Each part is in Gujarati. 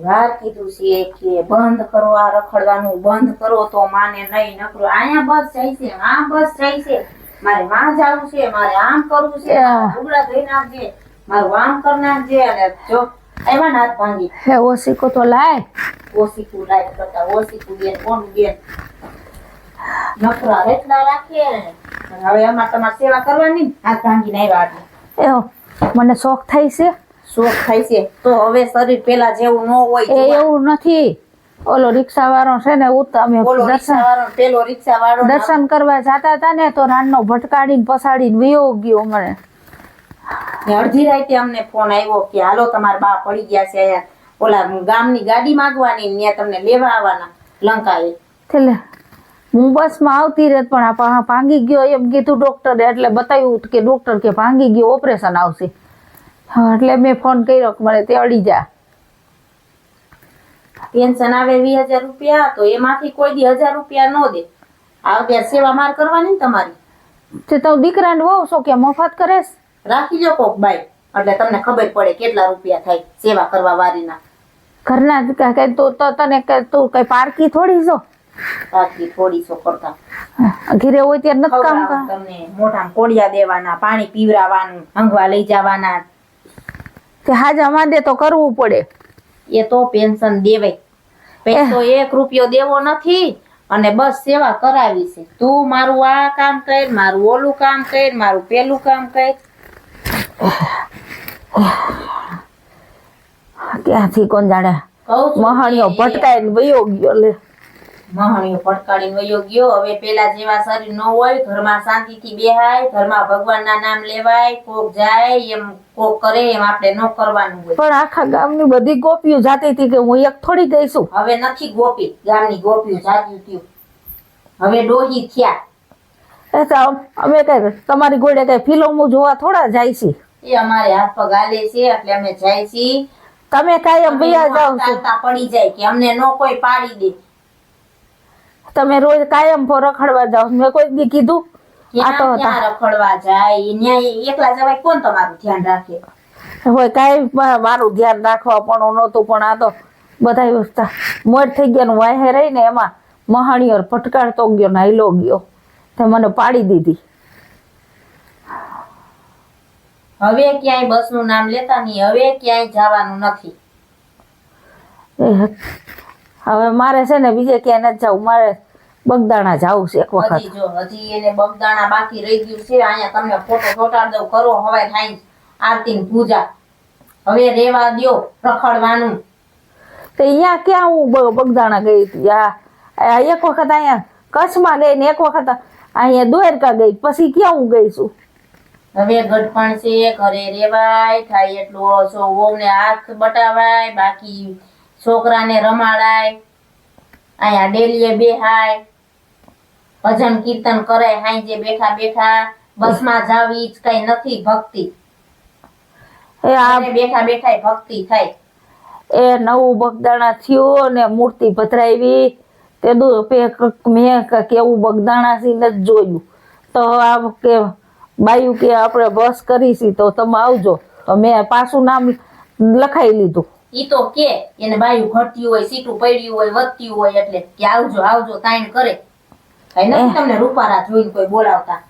વાર કીધું છે કે બંધ કરો આ રખડવાનું, બંધ કરો તો માને નહીં. નકરો અહીંયા બસ જાય છે, આ બસ જાય છે, મારે માં જવું છે, મારે આમ કરવું છે, લુગડા ધોઈ નાખજે, મારું આમ કરી નાખજે. અને જો એમાં હાથ ભાંગી હે ઓશીકો તો લાય, ઓશીકું લાય કરતા ઓશીકું બેન કોનું બેન નકરા એટલા રાખે. હવે આમાં તમારે સેવા કરવાની, હાથ ભાંગીને આવ્યા એટલે મને શોખ થાય છે. શોખ થાય છે તો હવે શરીર પેલા જેવું ન હોય. એવું નથી. ઓલો રિક્ષા વાળો છે ને અમે દર્શન કરવા જતા હતા ને તો રાનનો ભટકાડીને પસાડીને વયો ગયો. મને અડધી રાતે અમને ફોન આવ્યો કે હાલો તમારા બા પડી ગયા છે અહીંયા, ઓલા ગામની ગાડી માંગવાની, ત્યાં તમને લેવા આવવાના લંકાએ. એટલે હું બસમાં આવતી રહે પણ આ ભાંગી ગયો એમ કીધું ડોક્ટરે. એટલે બતાવ્યું કે ડોક્ટર કે ભાંગી ગયો, ઓપરેશન આવશે. એટલે મેં ફોન કર્યો કે મને તે અડી જા. પેન્શન આવે 20,000 રૂપિયા તો એમાંથી કોઈ દી 1,000 રૂપિયા ન દે. આ સેવા માર કરવાની ને તમારી. તે તો દીકરાને વહુ છો કે મફત કરેશ? રાખી લો કોક બાઈ, એટલે તમને ખબર પડે કેટલા રૂપિયા થાય સેવા કરવા વાળીના. ઘરના તને તું કઈ પારકી થોડી છો? પારકી થોડી છો કરતા ઘરે હોય ત્યારે નથી કામ કર. તમને મોઢામાં કોડિયા દેવાના, પાણી પીવરાવાનું, હંગવા લઈ જવાના. તે હાજા માંદે તો કરવું પડે. એ તો પેન્શન દેવાય. પૈસો 1 રૂપિયો દેવો નથી અને બસ સેવા કરાવી છે. તું મારું આ કામ કર, મારું ઓલું કામ કર, મારું પેલું કામ કર. ક્યાંથી કોણ જાણે મહાણીઓ ભટકાઈને વયો ગયો. લે મહાણીઓ ભટકાડીને વયો ગયો. હવે પેલા જેવા શરીર ન હોય, ઘરમાં શાંતિથી બેહાય, ઘરમાં ભગવાનના નામ લેવાય, કોક જાય એમ કોક કરે એમ આપણે ન કરવાનું હોય. પણ આખા ગામની બધી ગોપીઓ જાતી હતી કે હું એક થોડી ગઈ છું. હવે નથી ગોપી, ગામની ગોપીઓ જાતી હતી. હવે ડોહી થયા. અમે કઈ તમારી ઘોડે કઈ ફિલ્મો જોવા થોડા જાય છે. એ અમારે હાથ પગ હાલે છે એટલે અમે જાય છીએ. તમે કાયમ ભૈયા જાવ છો, પડી જાય કે અમને નો કોઈ પાડી દે. તમે રોજ કાયમ રખડવા જાવ. મેં કોઈ દી કીધું ક્યાં રખડવા જાય? ન્યાય એકલા જવાય, કોણ તમારું ધ્યાન રાખે? હોય કાંઈ મારું ધ્યાન રાખવા પણ નહોતું. પણ આ તો બધા મોડ થઈ ગયા વાહે રહી ને એમાં મહાણીઓ ભટકાડતો ગયો ને હાઈલો ગયો તે મને પાડી દીધી. હવે ક્યાંય બસ નું નામ લેતા નહીં, હવે ક્યાંય જવાનું નથી. હવે મારે છે ને બીજે ક્યાંય નથી જવું, મારે બગદાણા જવું છે એક વખત. હજી એને બગદાણા બાકી રહી ગયું છે. અહીંયા તમને ફોટો ચોટાડ દઉં, કરો હવે થાય આરતી પૂજા. હવે રેવા દ્યો રખડવાનું. તો અહીંયા ક્યાં હું બગદાણા ગઈ હતી? એક વખત અહીંયા કચ્છમાં ગઈ ને એક વખત અહીંયા દ્વારકા ગઈ, પછી ક્યાં હું ગઈ છું? હવે ગઢપણ છે, ઘરે રેવાય, થાય એટલું વહુને હાથ બટાવાય, બાકી છોકરાને રમાડાય, અહીંયા ડેલીએ બેહાય, ભજન કીર્તન કરાય, હાંજે બેઠા બેઠા. બસમાં જાવી જ કઈ નથી ભક્તિ. બેઠા બેઠા ભક્તિ થાય. એ નવું બગદાણા થયું ને મૂર્તિ પધરાવી તે મેં કેવું બગદાણા થી નથી જોયું. તો આ કે બાયું કે આપણે બસ કરીશી તો તમે આવજો. તો મેં પાછું નામ લખાઈ લીધું. ઈ તો કે એને બાયું ઘટતી હોય, સીટું પડ્યું હોય, વધતી હોય એટલે કે આવજો આવજો તાઈન કરે. કઈ નથી તમને રૂપારા જોઈને કોઈ બોલાવતા.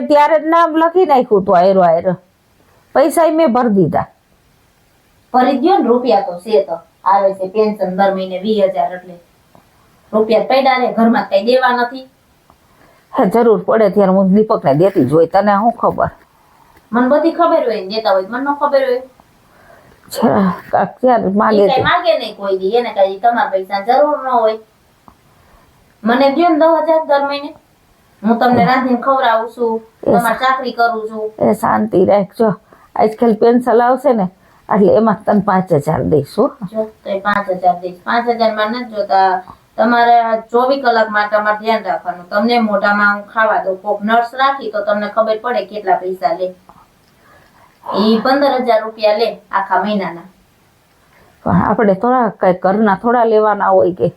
ત્યારે જ નામ લખી નાખ્યું હતું. આયરો આયરો પૈસા મેં ભરી દીધા. ભરી દો ને, રૂપિયા તો છે તો આવે છે પેન્શન દર મહિને 20,000 એટલે રૂપિયા પડ્યા રે ઘરમાં કઈ દેવા નથી. જરૂર પડે ત્યારે હું દીપકને દેતી જ હોય. તને શું ખબર? મને બધી ખબર હોય, દેતા હોય મને ન ખબર હોય. માગે નહીં કોઈ દી, એને કઈ તમારા પૈસા જરૂર ન હોય. મને દો ને 10,000 દર મહિને, હું તમને રાંધીને ખવડાવું છું, તમારે ચાકરી કરું છું. એ શાંતિ રાખજો. આજકાલ પેન્શન આવશે ને એટલે એમાં તને 5,000 દઈશું. જો તો 5,000 દઈશ. 5,000 માં નથી જોતા. તમારે 24 કલાકમાં તમારે ધ્યાન રાખવાનું. તમને મોઢામાં હું ખાવા દઉં, કોક નર્સ રાખી તો તમને ખબર પડે કેટલા પૈસા લે. એ 15,000 રૂપિયા લે આખા મહિનાના. પણ આપણે થોડા કઈ ઘરના થોડા લેવાના હોય કે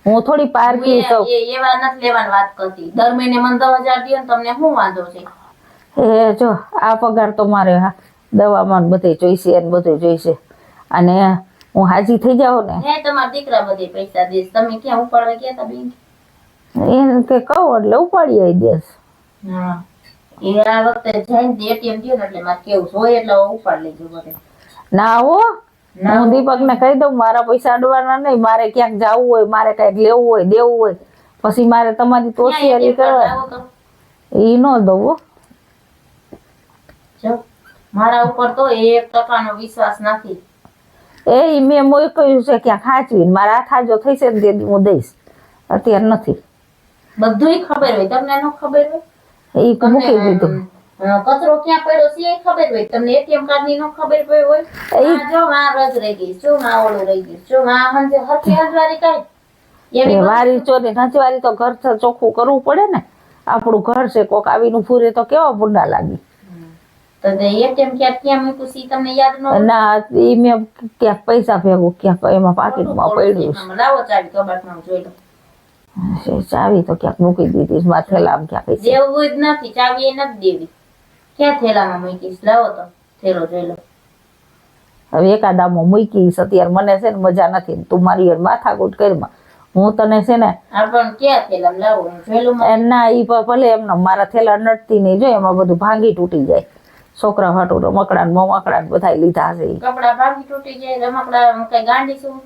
હું થોડી પારકી છું. એવા નથી લેવાની વાત કરતી. દર મહિને મને 10,000 દો ને તમને શું વાંધો છે? એ જો આ પગાર તો મારે દવામાં બધે જોઈશે ને બધું જોઈશે. અને હું હાજી થઈ જાઉં ને હે તમારા દીકરા બધે પૈસા દેશ. તમે ક્યાં ઉપાડવા ગયા તા બેન? એને કે કહું એટલે ઉપાડી આવી દેશ. હા એ આ વખતે જઈને એટીએમ દયો ને એટલે મારે કેવું છે. હોય એટલે ઉપાડ લેજો બધે. ના હો, હું દીપકને કહી દઉં મારા પૈસા અડવાના નહીં. મારે ક્યાંક જવું હોય, મારે કઈક લેવું હોય, દેવું હોય, પછી મારે તમારી તોશિયારી કરવા એ ન દઉં હો. જો મારા ઉપર તો 1% વિશ્વાસ નથી. એ મેં મોકલ્યું છે ક્યાં ખાચવીને મારા હાથ જો થઈ છે ને તે હું દઈશ. અત્યારે નથી. બધુંય ખબર હોય તમને ન ખબર હોય? એ મૂકી દીધું. કચરો ક્યાં પડ્યો છે એ ખબર હોય તમને. એટીએમ કાર્ડ ની ન ખબર પડી હોય? આ જો આ રજ રહી ગઈ, જો આ ઓળું રહી ગયું, જો આ હંજે હરખી હંજવારી કાઈ એ વારી ચોરી નચવારી તો ઘર ચોખ્ખું કરવું પડે ને. આપણું ઘર છે, કોક આવીને ફૂરે તો કેવા ભૂંડા લાગી. તો એટીએમ કાર્ડ ક્યાં મૂક્યું છે તમને યાદ ન હોય? ના એ મેં ક્યાંક પૈસા ભેગું ક્યાંક એમાં પાકીટમાં પડ્યું છે. લાવો ચાવી કબાટમાં જોઈ લો. ચાવી તો ક્યાંક મૂકી દીધી મારા થેલામાં ક્યાંક છે. દેવું જ નથી, ચાવી એ નથી દેવી. ક્યાં થેલામાં મૂકીશ? લાવો તો થેલો જોઈ લો. હવે એકાદામાં મૂકીશ. અત્યારે મને છે ને મજા નથી. તું મારી યાર માથાકૂટ કરીમાં હું તને છે ને પણ ક્યાં થેલામાં લાવો જોયેલું? ના ઈ ભલે એમને મારા થેલા નડતી નહીં. જો એમાં બધું ભાંગી તૂટી જાય. છોકરા ફાટું રમકડા મમકડા બધા લીધા છે. કપડા ભાંગી તૂટી જાય, રમકડા કઈ ગાંડી છું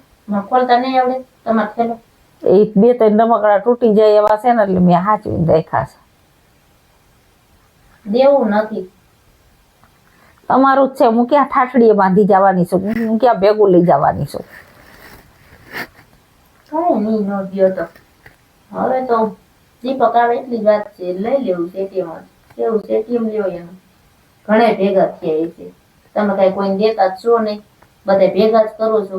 ખોલતા નહીં આવડે તમારે થેલો? એ 2-3 રમકડા તૂટી જાય એવા છે ને એટલે મેં હાચવીને રાખ્યા છે. દેવું નથી. તમારું જ છે. હું ક્યાં ઠાઠડીએ બાંધી જવાની છું? હું ક્યાં ભેગું લઈ જવાની છું? કઈ નહીં ન ગયો તો હવે તો દીપક આવે એટલી જ વાત છે. લઈ લેવું છે એટીએમ. કેવું છે એટીએમ લેવો એનું? ઘણે ભેગા થયા છે. તમે કઈ કોઈને દેતા જ છો નહીં, બધા ભેગા જ કરો છો.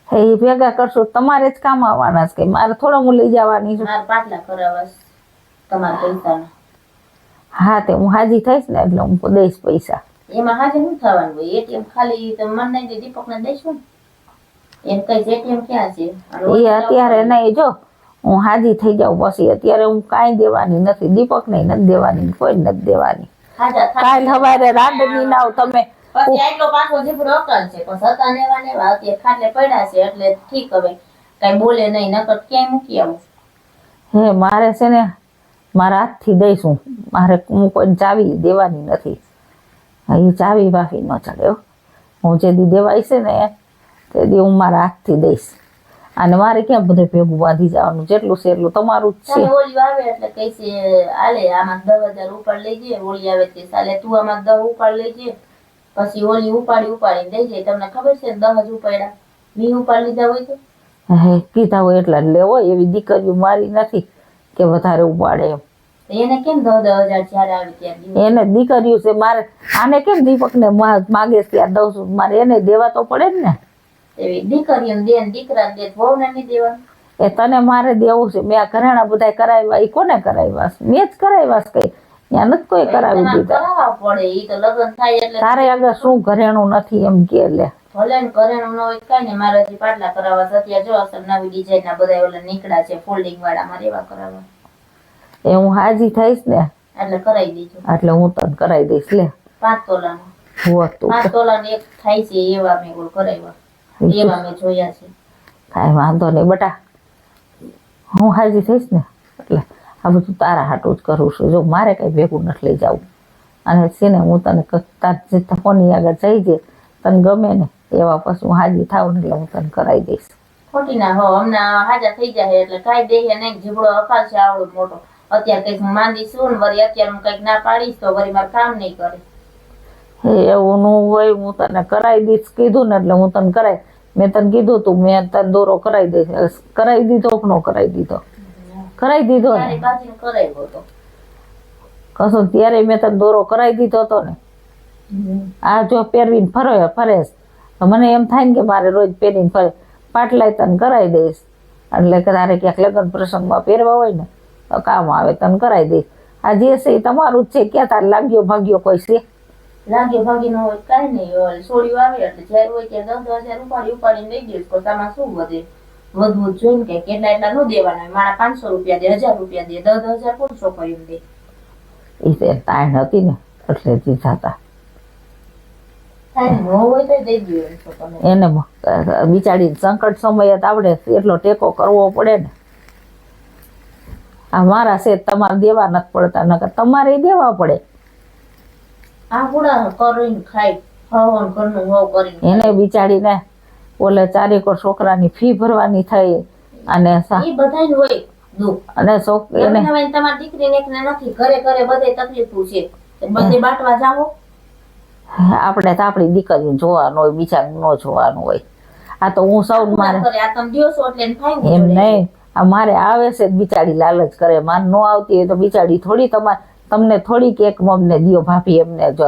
એ ભેગા કરશું તમારે જ કામ આવવાના છે. કે મારે થોડો હું લઈ જવાની છું? મારે પાટલા કરાવવા તમારા પૈસાના. હા તે હું હાજી થઈશ ને એટલે હું દઈશ પૈસા. એમાં હાજર શું થવાનું હોય? એટીએમ ખાલી તમે મને નહીં દીપકને દઈશું ને એમ કઈ એટીએમ ક્યાં છે? એ અત્યારે નહીં. જો હું હાજી થઈ જાઉં પછી અત્યારે હું કાંઈ દેવાની નથી. દીપક ને નથી દેવાની, કોઈ નથી દેવાની. કાલ સવારે રાંધણી નાવ તમે પછી આટલો પાછો જીભડો અકલ છે. પછી હતા નેવા નેવા અત્યારે ખાટલે પડ્યા છે એટલે ઠીક. હવે કઈ બોલે નહીં, નકર ક્યાંય મૂકી આવું. હે મારે છે ને મારા હાથથી દઈશું. મારે હું કોઈ ચાવી દેવાની નથી. એ ચાવી બાફી ન ચડે. હું જે દી દેવાય છે ને તે દી હું મારા હાથથી દઈશ. અને મારે ક્યાં બધે ભેગું બાંધી જવાનું? જેટલું છે એટલું તમારું જ છે. ઓલી આવે એટલે કઈ છે આલે આમાં 10,000 ઉપાડ લેજે. ઓલી આવે તે સાલે તું આમાં 10 ઉપાડ લેજે. પછી ઓલી ઉપાડીને દઈ જાય. તમને ખબર છે 10 જ ઉપાડ્યા? 20 ઉપાડ લીધા હોય તો હે કીધા હોય એટલા જ લેવો. એવી દીકરીઓ મારી નથી કે વધારે ઉપાડે એમ. એને કેમ 10,000 જયારે આવે ત્યારે? એને દીકરીઓ છે. મારે આને કેમ દીપકને માગે ત્યારે દઉં છું? મારે એને દેવા તો પડે જ ને. એવી દીકરીઓને દે ને દીકરાને દે, વહુને નહીં દેવાનું? એ તને મારે દેવું છે. મેં આ ઘરેણા બધા કરાવ્યા. એ કોને કરાવ્યા? મેં જ કરાવ્યા કઈ. ત્યાં નથી કોઈ કરાવી દીધા. કરાવવા પડે. ઈ તો લગ્ન થાય એટલે તારે આગળ શું ઘરેણું નથી એમ કે લે. ભલે ને ઘરેણું ન હોય કઈ ને. મારે હજી પાટલા કરાવવા છે. અત્યારે જો અસલ નવી ડિઝાઇન ના બધા ઓલા નીકળ્યા છે ફોલ્ડિંગ વાળા. મારે એવા કરાવવા. એ હું હાજી થઈશ ને એટલે કરાવી દેજો. એટલે હું તને કરાવી દઈશ. લે 5 તોલાનું. હોતું 5 તોલાનું એક થાય છે એવા મેં ઓલ કરાવ્યા. એવા મેં જોયા છે. કાંઈ વાંધો નહીં બટા. હું હાજી થઈશ ને એટલે આ બધું તારા હાટું જ કરું છું. જો મારે કઈ ભેગું નથી લઈ જવું. અને છે ને હું તને ફોનની આગળ જઈ જાય તને ગમે ને એવા પછી હું હાજી થાવ ને એટલે હું તને કરાવી દઈશ. ખોટી ના હો. હમણાં હાજા થઈ જાય એટલે કાંઈ દે નહીં. જીબડો અકાલ છે આવડો મોટો. અત્યારે કઈક હું માંદી છું ને વળી અત્યારે હું કઈક ના પાડીશ તો વળી મારે કામ નહીં કરે. એવું નું હોય હું તને કરાવી દઈશ કીધું ને એટલે હું તને કરાવી. મેં તને કીધું તું મેં તને દોરો કરાવી દઈશ. કરાવી દીધો કે નો કરાવી દીધો? કરાવી દીધો ને. કરાવ્યો હતો કશું ત્યારે મેં તને દોરો કરાવી દીધો હતો ને. આ જો પહેરવીને ફરે તો મને એમ થાય ને કે મારે રોજ પહેરીને ફરે. પાટલાય તને કરાવી દઈશ. એટલે કે તારે ક્યાંક લગ્ન પ્રસંગમાં પહેરવા હોય ને તો કામ આવે તને કરાવી દઈશ. આ જે છે એ તમારું જ છે. ક્યાં તાર લાગ્યો ભાગ્યો કોઈ છે? લાગ્યો ભાગી નો હોય કઈ નહીં. છોડ્યું આવે એટલે જયારે હોય ત્યારે 10,000 ઉપાડીને લઈ દઈશ. તો તામાં શું વધે? વધવું જોઈને કે કેટલા એટલા ન દેવાના. મારા 500 રૂપિયા દે, 1,000 રૂપિયા દે, 10,000 કોણ છોકરીઓ દે? એ તાણ હતી ને એટલે દીધા હતા. કાંઈ ન હોય તો દઈ દ્યો એમ તો તમે. એને બિચારી સંકટ સમયે તો આપણે એટલો ટેકો કરવો પડે ને. આ મારા છે તમારે દેવા નથી પડતા, નકર તમારે દેવા પડે. આ પૂડા કરીને ખાય હવન ઘરનું હવ કરીને એને બિચારીને ઓલે ચારેકો છોકરાની ફી ભરવાની થઈ અને ઈ બધાયને હોય દુઃખ. અને એને નવીન તમારી દીકરીને એકને નથી, ઘરે ઘરે બધે તકલીફો છે, તો બધે બાટવા જાવો. આપણે તો આપણી દીકરીઓ જોવાનું હોય, બિચારું ન જોવાનું હોય. આ તો હું સૌ મારે કરે આ તમે દ્યો છો એટલે એને ફાયદો એમ જોડે. નહીં, આ મારે આવે છે જ બિચારી લાલચ કરે. માર ન આવતી હોય તો બિચારી થોડી તમને થોડીક એક મમને દ્યો ભાભી એમને જો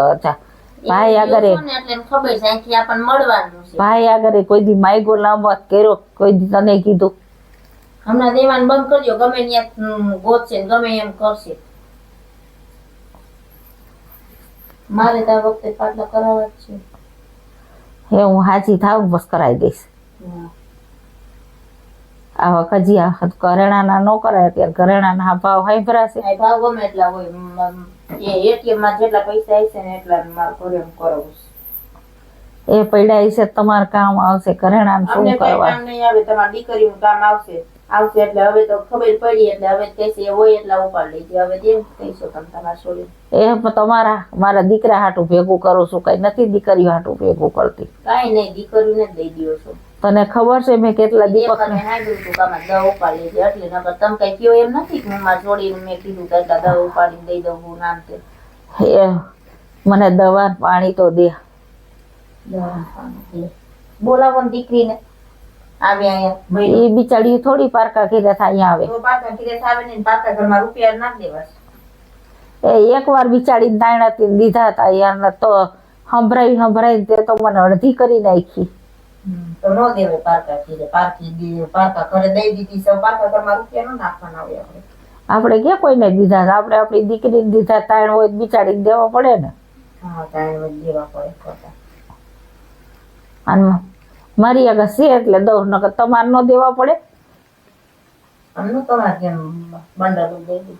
ભાઈ આગળ દ્યો છો ને એટલે એને ખબર છે અહીંથી આપણને મળવાનું છે. ભાઈ આગળ કોઈ દી માયગો લાંબા કર્યો, કોઈ દી તને કીધું હમણાં દેવાનું બંધ કરજો, ગમે ત્યાં ગોતશે ને ગમે એમ કરશે. મારે તો આ વખતે પાટલા કરાવવા જ છે. હે હું હાજી થાવ બસ કરાવી દઈશ. હા. આ કજી આ ઘરેણાના ન કરાય, ત્યારે ઘરેણાના ભાવ હાઈ ભરાશે. આ ભાવ ગમે એટલા હોય, એ ATM માં જેટલા પૈસા હશે ને એટલા મારે ઘરે એમ કરાવું છે. એ પડ્યા છે તમારે કામ આવશે. ઘરેણાનું અમને શું કઈ કરવા? કામ નહીં આવે, તમારી દીકરીનું કામ આવશે એટલે હવે તો ખબર પડી એટલે હવે કહેશે એ હોય એટલા ઉપાડ લેજે. હવે તેમ કહીશો તમે તમારા છોડી. મારા દીકરા હાટું ભેગું કરું છું, કઈ નથી દીકરીઓ હાટું ભેગું કરતી. કાંઈ નહીં, દીકરીને જ દઈ દ્યો છો. તને ખબર છે મેં કેટલા દીપક મેં હાંભળ્યું હતું કે આમાં દવા ઉપાડ લેજે એટલે, નકર તમે કઈ કયો એમ નથી કે હું મારા છોડીને મેં કીધું કે એટલા દવા ઉપાડીને દઈ દઉં હું નામ તે. મને દવા પાણી તો દે. બોલાવો ને દીકરીને આવે અહીંયા. એ બિચારી થોડી પારકા ઘેરે થાય અહીંયા આવે. તો પાછા ઘરે આવે ને પાછા ઘરમાં રૂપિયા નાખ દેવા. એ એકવાર બિચારી દાણાથી દીધા હતા યાર, તો સંભળાઈ તે તો મને અડધી કરી નાખી. તો નો દેવે પારકા ઘરે, પારકા ઘરે દઈ દીધી છે, પારકા ઘરમાં રૂપિયા નો નાખવાના આવે આપણે. આપણે ક્યાં કોઈને દીધા હતા? આપણે આપણી દીકરીને દીધા, તાણ હોય બિચારીને દેવા પડે ને. હા, તાણ દેવા પડે ખોટા. અને મારી આગળ છે એટલે દઉં, નકર તમારે ન દેવા પડે. અમને તમારે કેમ બંડલ દઈ દીધું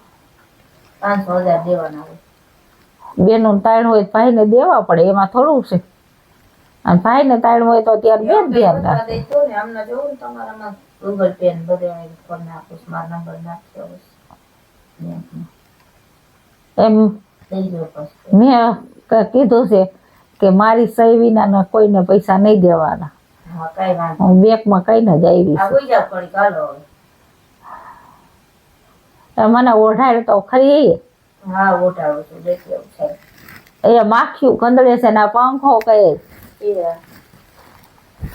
500,000 દેવાના હોય. બેનું તાણ હોય ભાઈને દેવા પડે, એમાં થોડું છે. અને ભાઈને તાણ હોય તો ત્યારે બેન ધ્યાન રાખે. દઈશું ને અમને જોવું ને તમારામાં ગૂગલ પે ને બધે ફોન નાખું, મારો નંબર નાખ્યો એમ દઈ દો પછી. મેં કીધું છે કે મારી સહી વિના કોઈને પૈસા નહીં દેવાના. હા, કઈ વાંધો હું બેંકમાં કઈને જ આવી આ કોઈ જાવ પડી કાલો હવે. છું. મને ઓઢાડ તો ખરી. હા, ઓટાડું છું દેખી એવું છે. એ માખ્યું કંદડે છે ને આ પંખો કહે એ